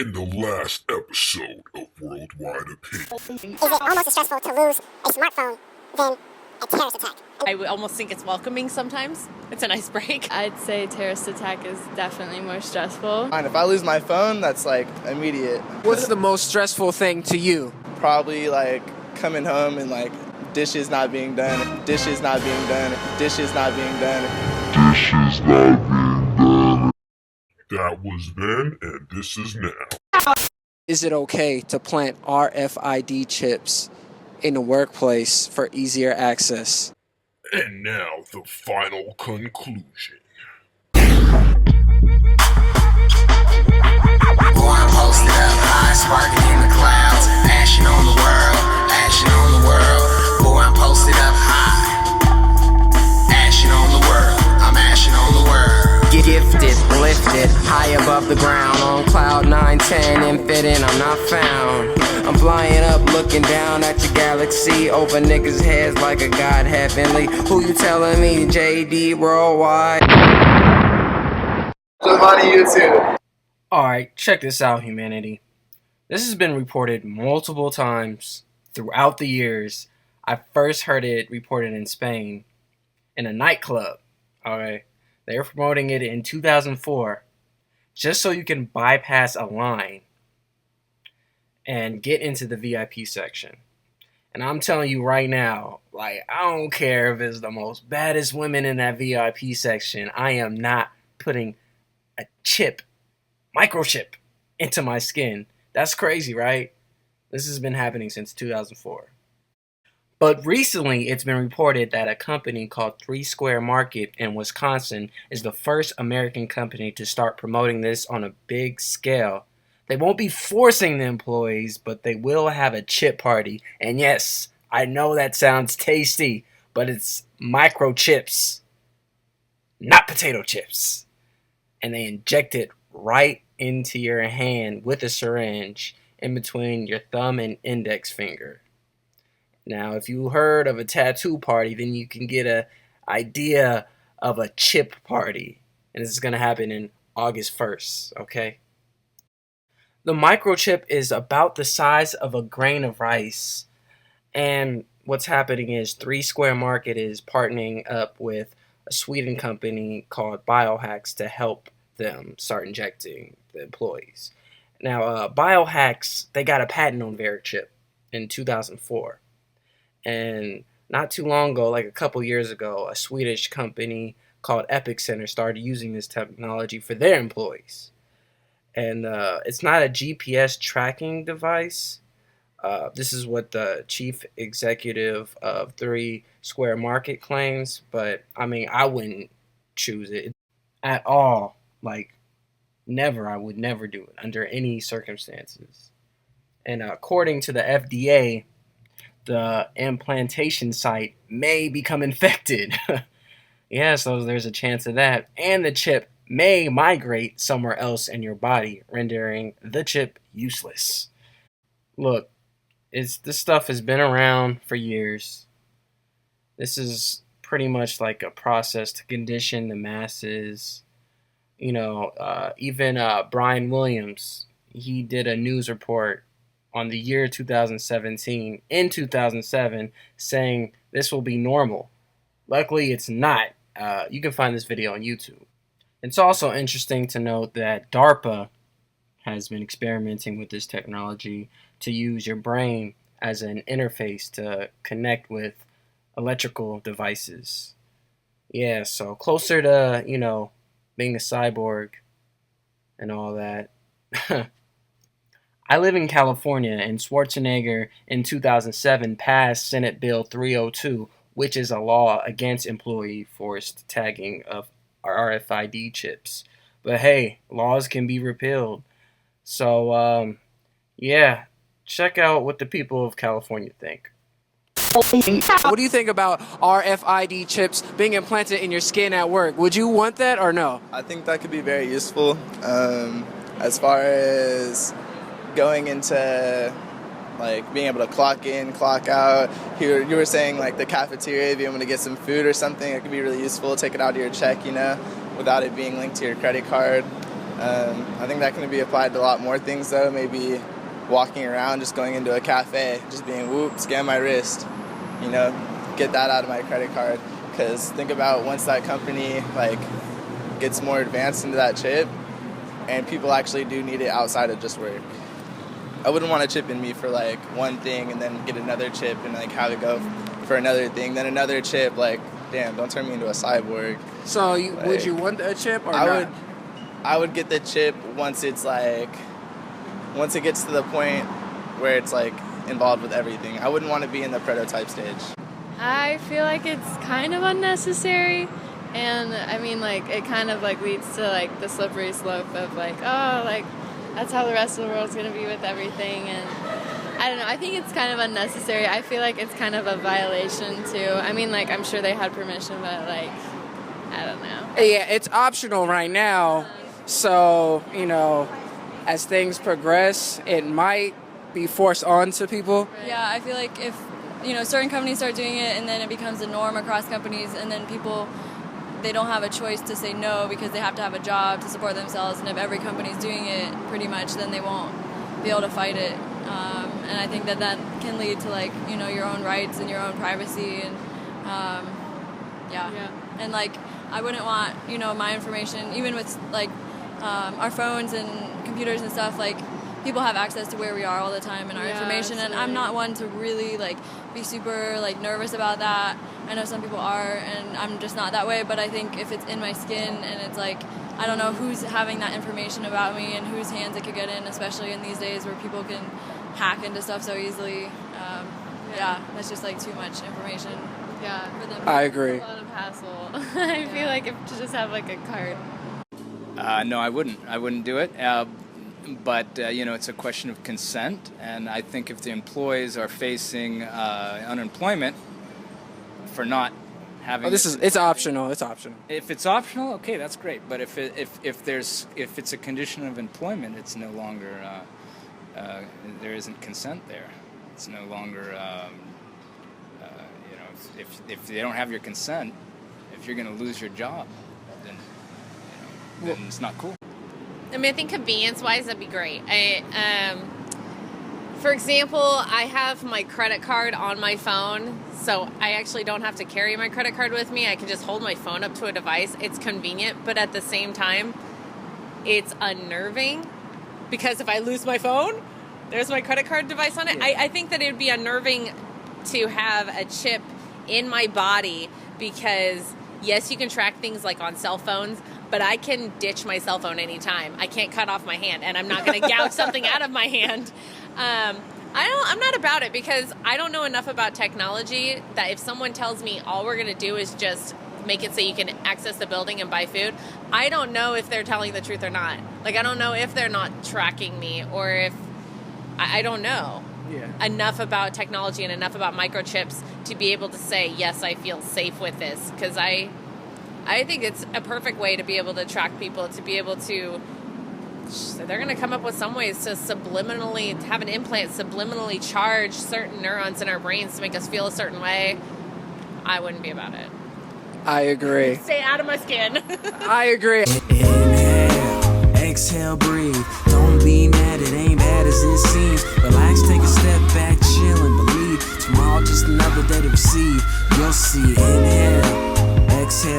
In the last episode of Worldwide Opinion. Is it almost as stressful to lose a smartphone than a terrorist attack? I would almost think it's welcoming sometimes. It's a nice break. I'd say terrorist attack is definitely more stressful. And if I lose my phone, that's like immediate. What's the most stressful thing to you? Probably like coming home and like dishes not being done, dishes not being done, dishes not being done. Dishes not being done. That was then, and this is now. Is it okay to plant RFID chips in the workplace for easier access? And now, the final conclusion. Boy, I'm posted up high, sparking in the clouds, ashing on the world, ashing on the world. Boy, I'm posted up high, ashing on the world, I'm ashing on the world. Gifted, lifted, high above the ground, on cloud 9, 10, infinite, I'm not found. I'm flying up, looking down at your galaxy, over niggas' heads like a god heavenly. Who you telling me, JD Worldwide? Just on YouTube. Alright, check this out, humanity. This has been reported multiple times throughout the years. I first heard it reported in Spain, in a nightclub. Alright, they were promoting it in 2004, just so you can bypass a line and get into the VIP section. And I'm telling you right now, like, I don't care if it's the most baddest women in that VIP section, I am not putting a chip, microchip, into my skin. That's crazy, right? This has been happening since 2004. But recently, it's been reported that a company called 3 Square Market in Wisconsin is the first American company to start promoting this on a big scale. They won't be forcing the employees, but they will have a chip party. And yes, I know that sounds tasty, but it's microchips, not potato chips. And they inject it right into your hand with a syringe in between your thumb and index finger. Now, if you heard of a tattoo party, then you can get an idea of a chip party. And this is going to happen in August 1st, okay? The microchip is about the size of a grain of rice. And what's happening is 3 Square Market is partnering up with a Sweden company called Biohacks to help them start injecting the employees. Now, Biohacks, they got a patent on their chip in 2004. And not too long ago, like a couple years ago, a Swedish company called Epic Center started using this technology for their employees. And it's not a GPS tracking device. This is what the chief executive of 3 Square Market claims. But, I mean, I wouldn't choose it at all. Like, never. I would never do it under any circumstances. And according to the FDA, the implantation site may become infected. Yeah, so there's a chance of that. And the chip may migrate somewhere else in your body, rendering the chip useless. Look, this stuff has been around for years. This is pretty much like a process to condition the masses. You know, even Brian Williams, he did a news report on the year 2017, in 2007, saying this will be normal. Luckily, it's not. You can find this video on YouTube. It's also interesting to note that DARPA has been experimenting with this technology to use your brain as an interface to connect with electrical devices. Yeah, so closer to, you know, being a cyborg and all that. I live in California, and Schwarzenegger in 2007 passed Senate Bill 302, which is a law against employee forced tagging of RFID chips. But hey, laws can be repealed. So, yeah, check out what the people of California think. What do you think about RFID chips being implanted in your skin at work? Would you want that or no? I think that could be very useful. As far as going into like being able to clock in, clock out. You were saying like the cafeteria, being able to get some food or something, it could be really useful. Take it out of your check, you know, without it being linked to your credit card. I think that can be applied to a lot more things though. Maybe walking around, just going into a cafe, just being whoop, scan my wrist, get that out of my credit card. Because think about once that company gets more advanced into that chip, and people actually do need it outside of just work. I wouldn't want a chip in me for one thing and then get another chip and have it go for another thing, then another chip. Damn, don't turn me into a cyborg. So would you want a chip or not? I would get the chip once it's once it gets to the point where it's involved with everything. I wouldn't want to be in the prototype stage. I feel like it's kind of unnecessary, and I mean it kind of leads to the slippery slope of that's how the rest of the world's gonna be with everything, and I don't know. I think it's kind of unnecessary. I feel like it's kind of a violation too. I mean I'm sure they had permission, but I don't know. Yeah, it's optional right now. So, as things progress, it might be forced on to people. Yeah, I feel like if, certain companies start doing it and then it becomes a norm across companies, and then people, they don't have a choice to say no because they have to have a job to support themselves, and if every company's doing it pretty much, then they won't be able to fight it. And I think that can lead to your own rights and your own privacy, and and I wouldn't want my information, even with our phones and computers and stuff, people have access to where we are all the time and our information, absolutely. and I'm not one to really be super nervous about that. I know some people are, and I'm just not that way, but I think if it's in my skin and it's I don't know who's having that information about me and whose hands it could get in, especially in these days where people can hack into stuff so easily. That's just too much information. Yeah, for them. I agree. It's a lot of hassle. I feel like if to just have a card. No, I wouldn't. I wouldn't do it. But it's a question of consent, and I think if the employees are facing unemployment for not having, it's optional. It's optional. If it's optional, okay, that's great. But if it's a condition of employment, it's no longer there isn't consent there. It's no longer if they don't have your consent, if you're going to lose your job, then it's not cool. I mean, I think convenience-wise, that'd be great. For example, I have my credit card on my phone, so I actually don't have to carry my credit card with me. I can just hold my phone up to a device. It's convenient, but at the same time, it's unnerving, because if I lose my phone, there's my credit card device on it. Yeah. I think that it would be unnerving to have a chip in my body, because yes, you can track things on cell phones, but I can ditch my cell phone anytime. I can't cut off my hand, and I'm not going to gouge something out of my hand. I'm not about it, because I don't know enough about technology that if someone tells me all we're going to do is just make it so you can access the building and buy food, I don't know if they're telling the truth or not. I don't know if they're not tracking me, or if I don't know enough about technology and enough about microchips to be able to say, yes, I feel safe with this, because I think it's a perfect way to be able to track people, to be able to, they're going to come up with some ways to subliminally, have an implant subliminally charge certain neurons in our brains to make us feel a certain way. I wouldn't be about it. I agree. Stay out of my skin. I agree. Inhale, exhale, breathe. Don't be mad, it ain't bad as it seems. Relax, take a step back, chill and believe. Tomorrow just another day to receive. You'll see. Inhale, exhale.